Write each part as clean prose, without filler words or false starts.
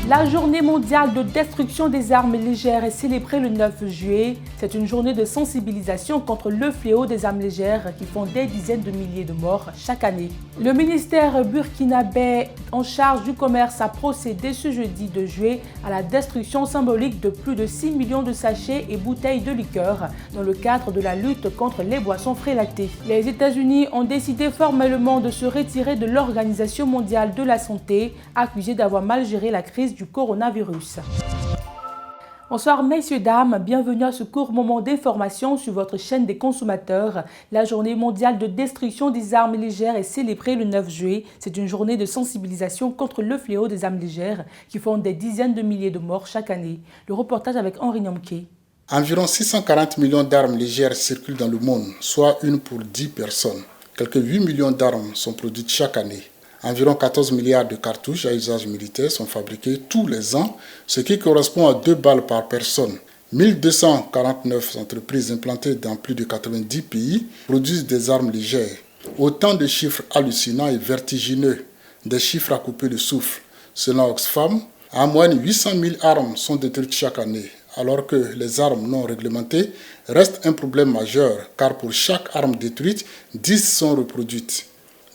La journée mondiale de destruction des armes légères est célébrée le 9 juillet. C'est une journée de sensibilisation contre le fléau des armes légères qui font des dizaines de milliers de morts chaque année. Le ministère burkinabé en charge du commerce a procédé ce jeudi 2 juillet à la destruction symbolique de plus de 6 millions de sachets et bouteilles de liqueur dans le cadre de la lutte contre les boissons frélatées. Les États-Unis ont décidé formellement de se retirer de l'Organisation mondiale de la santé, accusée d'avoir mal géré la crise du coronavirus. Bonsoir messieurs, dames, bienvenue à ce court moment d'information sur votre chaîne des consommateurs. La journée mondiale de destruction des armes légères est célébrée le 9 juillet. C'est une journée de sensibilisation contre le fléau des armes légères qui font des dizaines de milliers de morts chaque année. Le reportage avec Henri Nyamke. Environ 640 millions d'armes légères circulent dans le monde, soit une pour 10 personnes. Quelques 8 millions d'armes sont produites chaque année. Environ 14 milliards de cartouches à usage militaire sont fabriquées tous les ans, ce qui correspond à 2 balles par personne. 1249 entreprises implantées dans plus de 90 pays produisent des armes légères. Autant de chiffres hallucinants et vertigineux, des chiffres à couper le souffle. Selon Oxfam, en moyenne 800 000 armes sont détruites chaque année, alors que les armes non réglementées restent un problème majeur, car pour chaque arme détruite, 10 sont reproduites.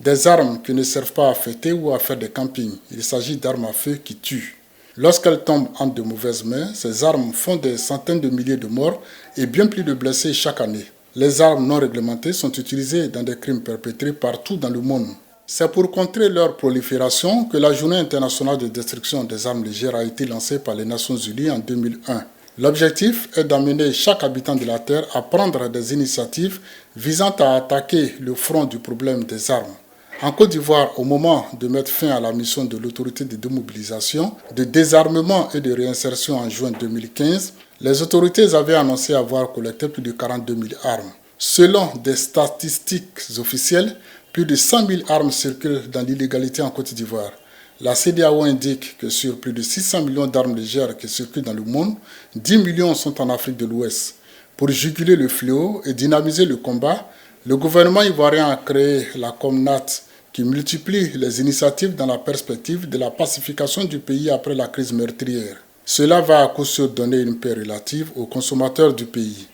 Des armes qui ne servent pas à fêter ou à faire des campings. Il s'agit d'armes à feu qui tuent. Lorsqu'elles tombent entre de mauvaises mains, ces armes font des centaines de milliers de morts et bien plus de blessés chaque année. Les armes non réglementées sont utilisées dans des crimes perpétrés partout dans le monde. C'est pour contrer leur prolifération que la Journée internationale de destruction des armes légères a été lancée par les Nations Unies en 2001. L'objectif est d'amener chaque habitant de la Terre à prendre des initiatives visant à attaquer le front du problème des armes. En Côte d'Ivoire, au moment de mettre fin à la mission de l'autorité de démobilisation, de désarmement et de réinsertion en juin 2015, les autorités avaient annoncé avoir collecté plus de 42 000 armes. Selon des statistiques officielles, plus de 100 000 armes circulent dans l'illégalité en Côte d'Ivoire. La CEDEAO indique que sur plus de 600 millions d'armes légères qui circulent dans le monde, 10 millions sont en Afrique de l'Ouest. Pour juguler le fléau et dynamiser le combat, le gouvernement ivoirien a créé la Comnat qui multiplie les initiatives dans la perspective de la pacification du pays après la crise meurtrière. Cela va à coup sûr donner une paix relative aux consommateurs du pays.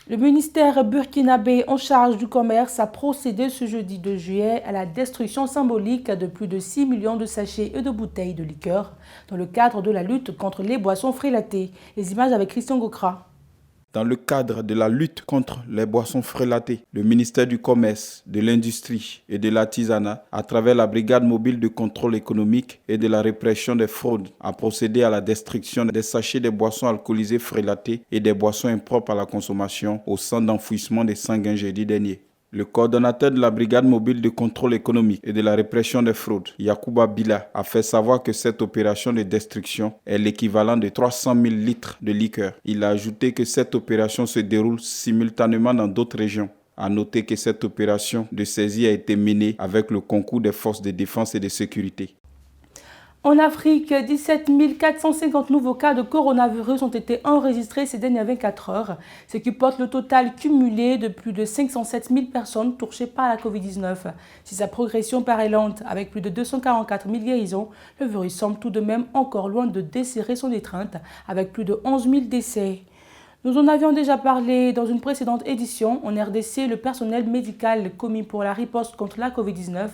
Le ministère burkinabé en charge du commerce a procédé ce jeudi 2 juillet à la destruction symbolique de plus de 6 millions de sachets et de bouteilles de liqueur dans le cadre de la lutte contre les boissons frélatées. Les images avec Christian Gokra. Dans le cadre de la lutte contre les boissons frélatées, le ministère du Commerce, de l'Industrie et de l'Artisanat, à travers la brigade mobile de contrôle économique et de la répression des fraudes, a procédé à la destruction des sachets de boissons alcoolisées frélatées et des boissons impropres à la consommation au centre d'enfouissement des Sanguins jeudi dernier. Le coordonnateur de la brigade mobile de contrôle économique et de la répression des fraudes, Yacouba Bila, a fait savoir que cette opération de destruction est l'équivalent de 300 000 litres de liqueur. Il a ajouté que cette opération se déroule simultanément dans d'autres régions. À noter que cette opération de saisie a été menée avec le concours des forces de défense et de sécurité. En Afrique, 17 450 nouveaux cas de coronavirus ont été enregistrés ces dernières 24 heures, ce qui porte le total cumulé de plus de 507 000 personnes touchées par la Covid-19. Si sa progression paraît lente, avec plus de 244 000 guérisons, le virus semble tout de même encore loin de desserrer son étreinte, avec plus de 11 000 décès. Nous en avions déjà parlé dans une précédente édition. En RDC, le personnel médical commis pour la riposte contre la Covid-19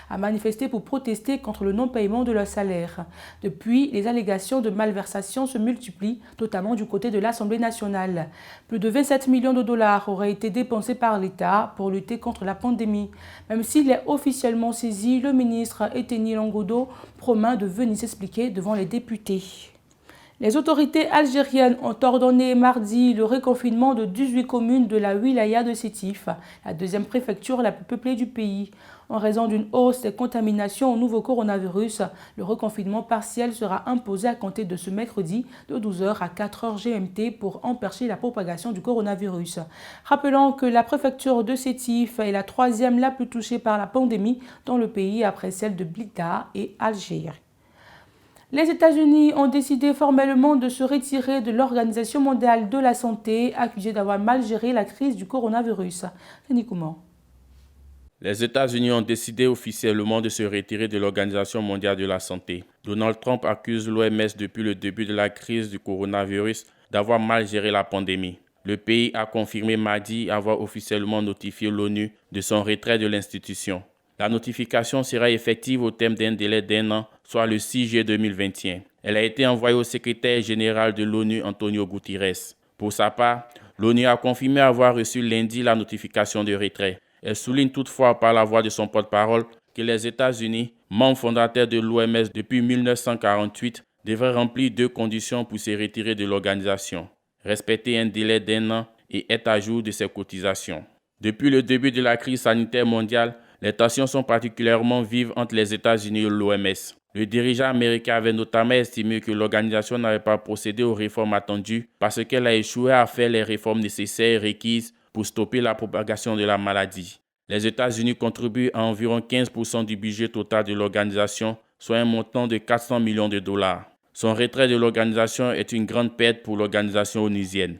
a manifesté pour protester contre le non-paiement de leur salaire. Depuis, les allégations de malversation se multiplient, notamment du côté de l'Assemblée nationale. Plus de 27 millions de dollars auraient été dépensés par l'État pour lutter contre la pandémie. Même s'il est officiellement saisi, le ministre Eteni Longodo promet de venir s'expliquer devant les députés. Les autorités algériennes ont ordonné mardi le reconfinement de 18 communes de la wilaya de Sétif, la deuxième préfecture la plus peuplée du pays. En raison d'une hausse des contaminations au nouveau coronavirus, le reconfinement partiel sera imposé à compter de ce mercredi de 12h à 4h GMT pour empêcher la propagation du coronavirus. Rappelons que la préfecture de Sétif est la troisième la plus touchée par la pandémie dans le pays après celle de Blida et Alger. Les États-Unis ont décidé formellement de se retirer de l'Organisation mondiale de la santé, accusée d'avoir mal géré la crise du coronavirus. Les États-Unis ont décidé officiellement de se retirer de l'Organisation mondiale de la santé. Donald Trump accuse l'OMS depuis le début de la crise du coronavirus d'avoir mal géré la pandémie. Le pays a confirmé mardi avoir officiellement notifié l'ONU de son retrait de l'institution. La notification sera effective au terme d'un délai d'1 an, soit le 6 juillet 2021. Elle a été envoyée au secrétaire général de l'ONU, Antonio Guterres. Pour sa part, l'ONU a confirmé avoir reçu lundi la notification de retrait. Elle souligne toutefois par la voix de son porte-parole que les États-Unis, membres fondateurs de l'OMS depuis 1948, devraient remplir 2 conditions pour se retirer de l'organisation: respecter un délai d'1 an et être à jour de ses cotisations. Depuis le début de la crise sanitaire mondiale, les tensions sont particulièrement vives entre les États-Unis et l'OMS. Le dirigeant américain avait notamment estimé que l'organisation n'avait pas procédé aux réformes attendues parce qu'elle a échoué à faire les réformes nécessaires et requises pour stopper la propagation de la maladie. Les États-Unis contribuent à environ 15% du budget total de l'organisation, soit un montant de 400 millions de dollars. Son retrait de l'organisation est une grande perte pour l'organisation onusienne.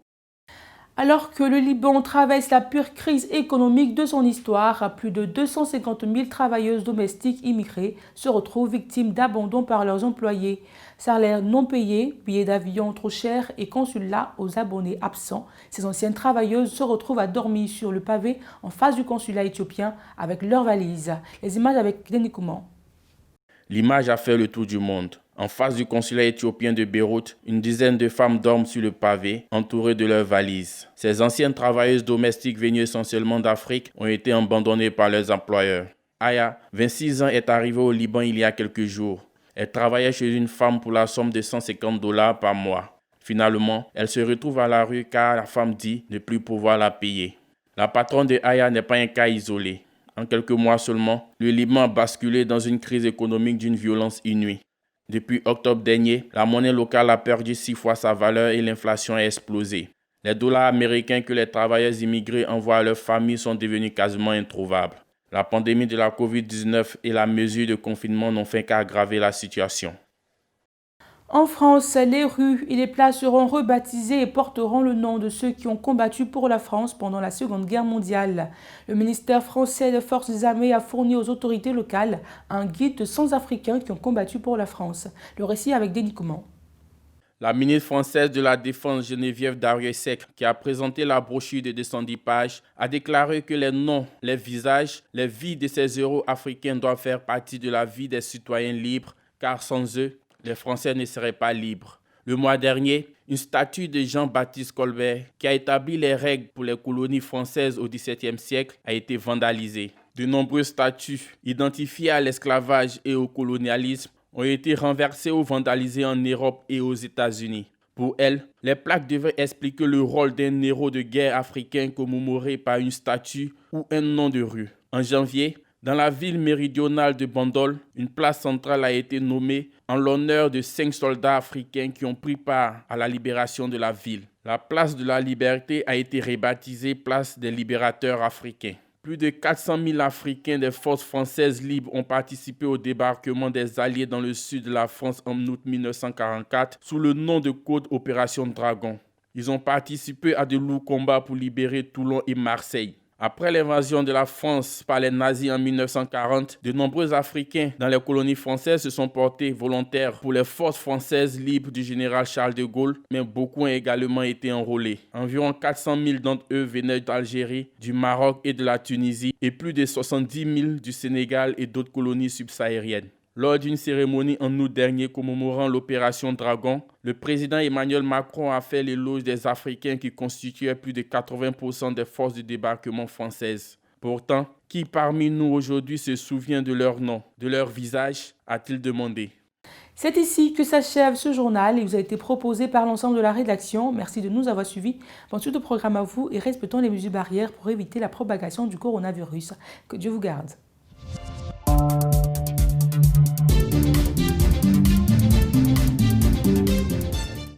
Alors que le Liban traverse la pire crise économique de son histoire, plus de 250 000 travailleuses domestiques immigrées se retrouvent victimes d'abandon par leurs employés. Salaires non payés, billets d'avion trop chers et consulat aux abonnés absents. Ces anciennes travailleuses se retrouvent à dormir sur le pavé en face du consulat éthiopien avec leurs valises. Les images avec Denis Kouman. L'image a fait le tour du monde. En face du consulat éthiopien de Beyrouth, une dizaine de femmes dorment sur le pavé, entourées de leurs valises. Ces anciennes travailleuses domestiques venues essentiellement d'Afrique ont été abandonnées par leurs employeurs. Aya, 26 ans, est arrivée au Liban il y a quelques jours. Elle travaillait chez une femme pour la somme de $150 par mois. Finalement, elle se retrouve à la rue car la femme dit ne plus pouvoir la payer. La patronne de Aya n'est pas un cas isolé. En quelques mois seulement, le Liban a basculé dans une crise économique d'une violence inouïe. Depuis octobre dernier, la monnaie locale a perdu 6 fois sa valeur et l'inflation a explosé. Les dollars américains que les travailleurs immigrés envoient à leurs familles sont devenus quasiment introuvables. La pandémie de la COVID-19 et la mesure de confinement n'ont fait qu'aggraver la situation. En France, les rues et les places seront rebaptisées et porteront le nom de ceux qui ont combattu pour la France pendant la Seconde Guerre mondiale. Le ministère français des Forces armées a fourni aux autorités locales un guide de 100 Africains qui ont combattu pour la France. Le récit avec Denis Kouman. La ministre française de la Défense Geneviève Darrieussecq, qui a présenté la brochure de 210 pages, a déclaré que les noms, les visages, les vies de ces héros africains doivent faire partie de la vie des citoyens libres, car sans eux, les Français ne seraient pas libres. Le mois dernier, une statue de Jean-Baptiste Colbert, qui a établi les règles pour les colonies françaises au XVIIe siècle, a été vandalisée. De nombreuses statues identifiées à l'esclavage et au colonialisme ont été renversées ou vandalisées en Europe et aux États-Unis. Pour elle, les plaques devaient expliquer le rôle d'un héros de guerre africain commémoré par une statue ou un nom de rue. En janvier, dans la ville méridionale de Bandol, une place centrale a été nommée en l'honneur de 5 soldats africains qui ont pris part à la libération de la ville. La place de la Liberté a été rebaptisée place des libérateurs africains. Plus de 400 000 Africains des forces françaises libres ont participé au débarquement des Alliés dans le sud de la France en août 1944 sous le nom de code Opération Dragon. Ils ont participé à de lourds combats pour libérer Toulon et Marseille. Après l'invasion de la France par les nazis en 1940, de nombreux Africains dans les colonies françaises se sont portés volontaires pour les forces françaises libres du général Charles de Gaulle, mais beaucoup ont également été enrôlés. Environ 400 000 d'entre eux venaient d'Algérie, du Maroc et de la Tunisie, et plus de 70 000 du Sénégal et d'autres colonies subsahariennes. Lors d'une cérémonie en août dernier commémorant l'opération Dragon, le président Emmanuel Macron a fait l'éloge des Africains qui constituaient plus de 80% des forces de débarquement françaises. Pourtant, qui parmi nous aujourd'hui se souvient de leur nom, de leur visage, a-t-il demandé. C'est ici que s'achève ce journal. Il vous a été proposé par l'ensemble de la rédaction. Merci de nous avoir suivis. Bonne suite de programme à vous et respectons les mesures barrières pour éviter la propagation du coronavirus. Que Dieu vous garde.